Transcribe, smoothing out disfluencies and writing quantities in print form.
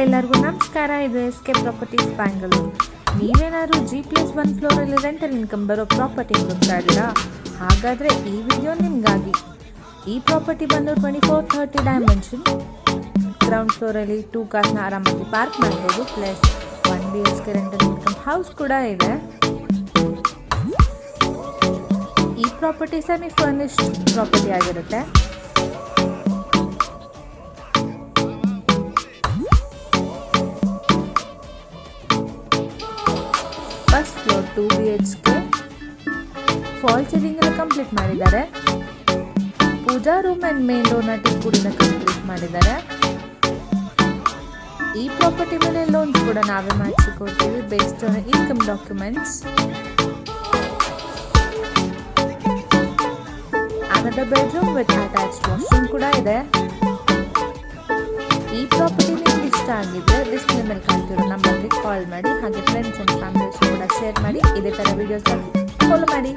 ಎಲ್ಲರಿಗೂ ನಮಸ್ಕಾರ. ಇದು ಎಸ್ಕೆ ಪ್ರಾಪರ್ಟೀಸ್ ಬ್ಯಾಂಗ್ಳೂರು. ನೀವೇನಾದ್ರು G+1 ಫ್ಲೋರಲ್ಲಿ ರೆಂಟಲ್ ಇನ್ಕಮ್ ಬರೋ ಪ್ರಾಪರ್ಟಿ ಹುಡುಕ್ತಾ ಇದ್ದೀರಾ? ಹಾಗಾದರೆ ಈ ವಿಡಿಯೋ ನಿಮಗಾಗಿ. ಈ ಪ್ರಾಪರ್ಟಿ ಬಂದು 2430 ಡೈಮೆನ್ಷನ್. ಗ್ರೌಂಡ್ ಫ್ಲೋರಲ್ಲಿ 2 ಕಾರ್ಸ್ನ ಆರಾಮಾಗಿ ಪಾರ್ಕ್ ಮಾಡ್ಬೋದು. Plus 1 BHK rental income house ಕೂಡ ಇದೆ. ಈ ಪ್ರಾಪರ್ಟಿ ಸೆಮಿ ಫರ್ನಿಶ್ಡ್ ಪ್ರಾಪರ್ಟಿ ಆಗಿರುತ್ತೆ. First floor 2 BHK, false ceiling ಎಲ್ಲ ಕಂಪ್ಲೀಟ್ ಮಾಡಿದ್ದಾರೆ. ಪೂಜಾ ರೂಮ್ ಆ್ಯಂಡ್ ಮೇನ್ ಡೋರ್ನ ಕೂಡ ಕಂಪ್ಲೀಟ್ ಮಾಡಿದ್ದಾರೆ. ಈ ಪ್ರಾಪರ್ಟಿ ಮೇಲೆ ಲೋನ್ ಕೂಡ ನಾವೇ ಮಾಡಿಸಿಕೊಡ್ತೀವಿ based on income documents. Another bedroom with attached washroom ಕೂಡ ಇದೆ. ಈ ಪ್ರಾಪರ್ಟಿ ನಿಮ್ಗೆ ಇಷ್ಟ ಆಗಿದ್ರೆ ಡಿಸ್ಪ್ಲೇ ಮೇಲೆ ಕಾಣ್ತಿರೋ ನಂಬರ್ಗೆ ಕಾಲ್ ಮಾಡಿ. ಹಾಗೆ ಫ್ರೆಂಡ್ಸ್ ಆ್ಯಂಡ್ ಫ್ಯಾಮಿಲೀಸ್ ಕೂಡ ಶೇರ್ ಮಾಡಿ. ಇದೇ ಥರ ವೀಡಿಯೋಸ್ ಫಾಲೋ ಮಾಡಿ.